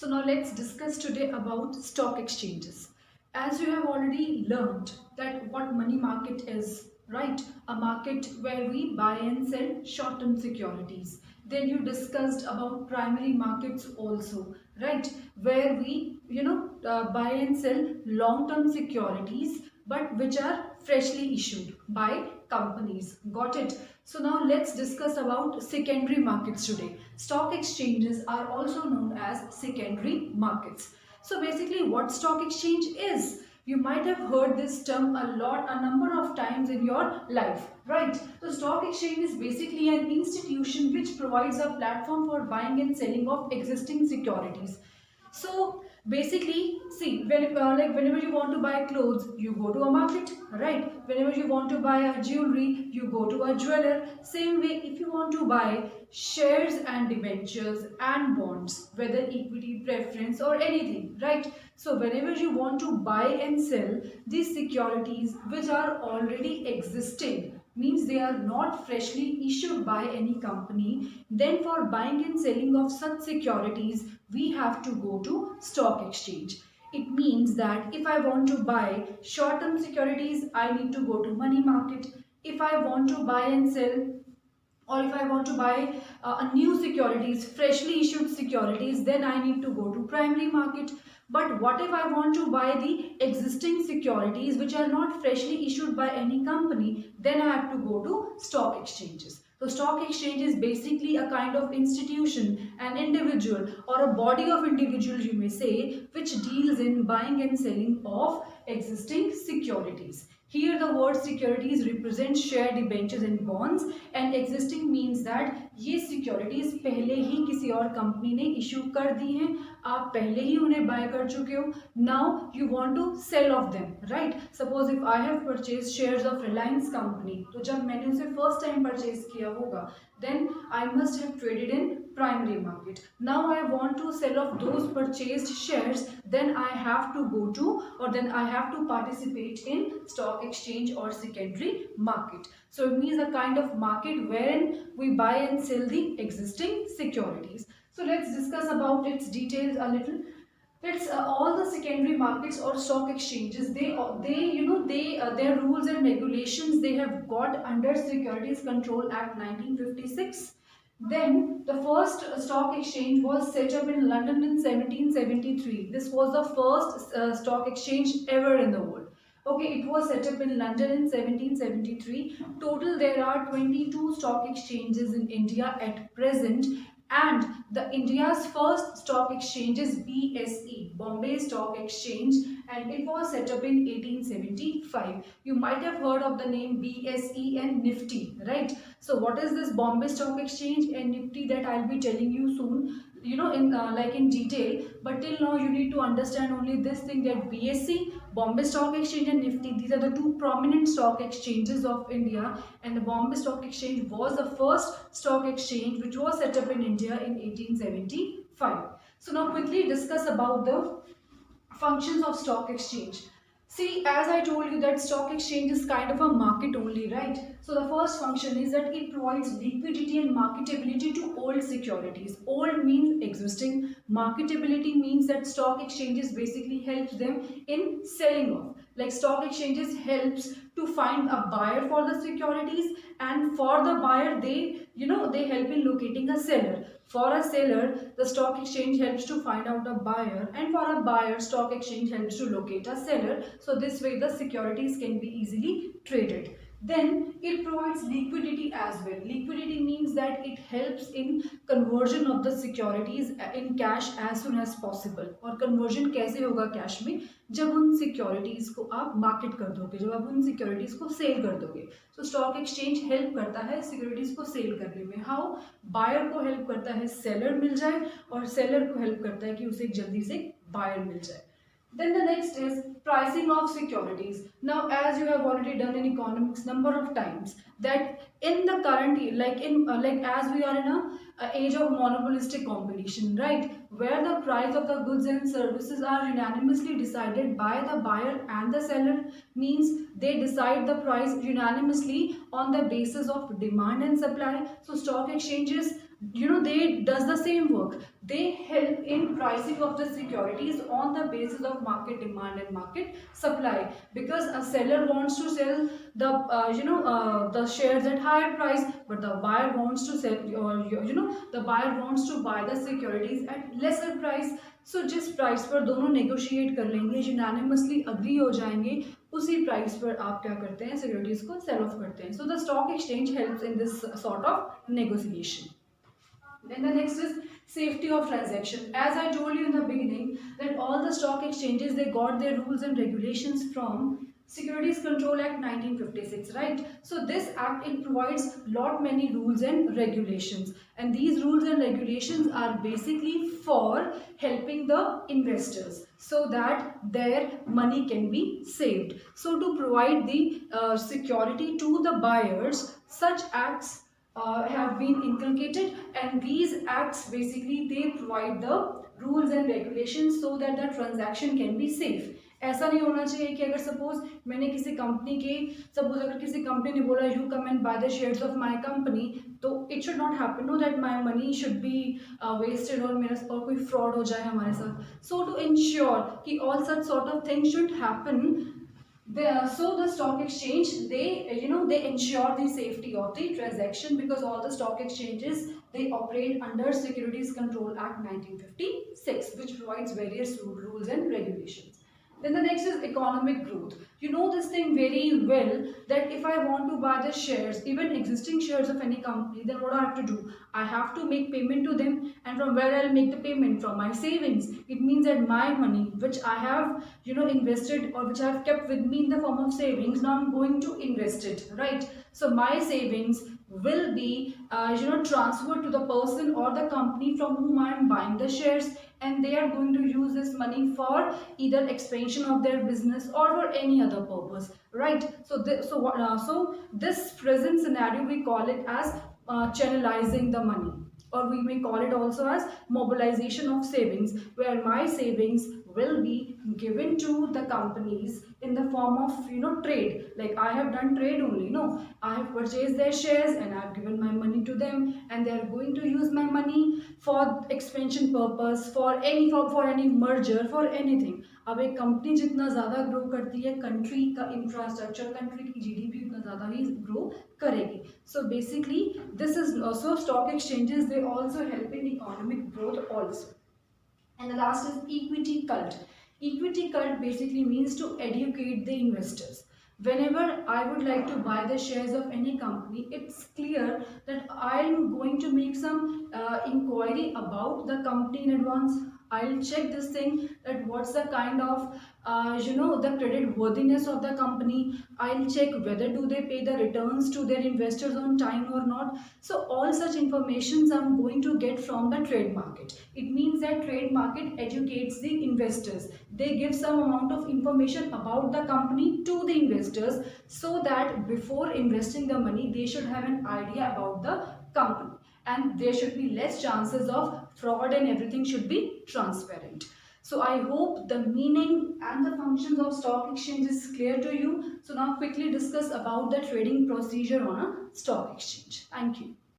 So now let's discuss today about stock exchanges. As you have already learned that what money market is, right? A market where we buy and sell short-term securities. Then you discussed about primary markets also, right? Where we, buy and sell long-term securities, but which are freshly issued by companies. Got it? So now let's discuss about secondary markets today. Stock exchanges are also known as secondary markets. So basically what stock exchange is? You might have heard this term a number of times in your life, right? So stock exchange is basically an institution which provides a platform for buying and selling of existing securities. So basically, see, whenever you want to buy clothes, you go to a market, right? Whenever you want to buy a jewelry, you go to a jeweler. Same way, if you want to buy shares and debentures and bonds, whether equity, preference or anything, right? So whenever you want to buy and sell these securities which are already existing, means they are not freshly issued by any company, then for buying and selling of such securities we have to go to stock exchange. It means that if I want to buy short term securities, I need to go to money market. If I want to buy and sell, or if I want to buy a new securities, freshly issued securities, then I need to go to primary market. But what if I want to buy the existing securities which are not freshly issued by any company? Then I have to go to stock exchanges. So stock exchange is basically a kind of institution, an individual or a body of individuals, you may say, which deals in buying and selling of existing securities. Here the word securities represents share, debentures and bonds, and existing means that ये securities पहले ही किसी और company ने issue कर दी हैं, आप पहले ही उन्हें buy कर चुके हो. Now you want to sell off them, right? Suppose if I have purchased shares of Reliance company, तो जब मैंने उसे first time purchase किया होगा, then I must have traded in primary market. Now I want to sell off those purchased shares, then I have to go to, or then I have to participate in stock exchange or secondary market. So it means a kind of market wherein we buy and sell the existing securities. So let's discuss about its details a little. Let's all the secondary markets or stock exchanges, their rules and regulations they have got under Securities Control Act 1956. Then the first stock exchange was set up in London in 1773. This was the first stock exchange ever in the world. Okay, it was set up in London in 1773. Total there are 22 stock exchanges in India at present, and the India's first stock exchange is BSE, Bombay Stock Exchange, and it was set up in 1875. You might have heard of the name BSE and Nifty, right? So what is this Bombay Stock Exchange and Nifty, that I'll be telling you soon, in detail. But till now you need to understand only this thing, that BSE, Bombay Stock Exchange and Nifty, these are the two prominent stock exchanges of India, and the Bombay Stock Exchange was the first stock exchange which was set up in India in 1875. So now quickly discuss about the functions of stock exchange. See, as I told you that stock exchange is kind of a market only, right? So the first function is that it provides liquidity and marketability to old securities. Old means existing. Marketability means that stock exchanges basically helps them in selling off. Like stock exchanges helps to find a buyer for the securities, and for the buyer they help in locating a seller. For a seller, the stock exchange helps to find out a buyer, and for a buyer, stock exchange helps to locate a seller. So this way the securities can be easily traded. Then it provides liquidity as well. Liquidity means that it helps in conversion of the securities in cash as soon as possible. और conversion कैसे होगा cash में? जब उन securities को आप market कर दोगे, जब आप उन securities को sale कर दोगे. So stock exchange help करता है securities को sale करने में. How? Buyer को help करता है seller मिल जाए, और seller को help करता है कि उसे जल्दी से buyer मिल जाए. Then the next is pricing of securities. Now, as you have already done in economics number of times, that in the current, as we are in a age of monopolistic competition, right, where the price of the goods and services are unanimously decided by the buyer and the seller, means they decide the price unanimously on the basis of demand and supply. So stock exchanges they does the same work. They help in pricing of the securities on the basis of market demand and market supply, because a seller wants to sell the the shares at higher price, but the buyer wants to sell, or the buyer wants to buy the securities at lesser price. So जिस price पर दोनों negotiate कर लेंगे, unanimously agree हो जाएंगे, उसी price पर आप क्या करते हैं, सिक्योरिटीज को सेल ऑफ करते हैं. So the stock exchange helps in this sort of negotiation. Then the next is safety of transaction. As I told you in the beginning that all the stock exchanges, they got their rules and regulations from Securities Control Act 1956, right? So this act, it provides lot many rules and regulations, and these rules and regulations are basically for helping the investors so that their money can be saved. So to provide the security to the buyers, such acts have been inculcated, and these acts basically they provide the rules and regulations so that the transaction can be safe. ऐसा नहीं होना चाहिए कि अगर suppose मैंने किसी company के suppose अगर किसी कंपनी ने बोला you come and buy the shares of my company, तो it should not happen no that my money should be wasted और मेरा और कोई फ्रॉड हो जाए हमारे साथ. सो टू इंश्योर कि all such sort of things should happen, so the stock exchange, they ensure the safety of the transaction, because all the stock exchanges, they operate under Securities Control Act 1956, which provides various rules and regulations. Then the next is economic growth. You know this thing very well that if I want to buy the shares, even existing shares of any company, then what I have to do? I have to make payment to them, and from where I'll make the payment? From my savings. It means that my money, which I have invested or which I have kept with me in the form of savings, now I'm going to invest it, right? So my savings will be transferred to the person or the company from whom I am buying the shares, and they are going to use this money for either expansion of their business or for any other purpose, right? So this present scenario, we call it as channelizing the money, or we may call it also as mobilization of savings, where my savings will be given to the companies in the form of trade. Like I have done trade only, no, I have purchased their shares and I have given my money to them, and they are going to use my money for expansion purpose, for any merger, for anything. अब एक company जितना ज़्यादा grow करती है, country का infrastructure, country की GDP उतना ज़्यादा ही ग्रो करेगी. So basically this is also stock exchanges, they also help in economic growth also. And the last is equity cult. Equity cult basically means to educate the investors. Whenever I would like to buy the shares of any company, it's clear that I'm going to make some inquiry about the company in advance. I'll check this thing, that what's the kind of the credit worthiness of the company. I'll check whether do they pay the returns to their investors on time or not. So all such informations I'm going to get from the trade market. It means that trade market educates the investors. They give some amount of information about the company to the investors, so that before investing the money, they should have an idea about the company, and there should be less chances of fraud, and everything should be transparent. So I hope the meaning and the functions of stock exchange is clear to you. So now quickly discuss about the trading procedure on a stock exchange. Thank you.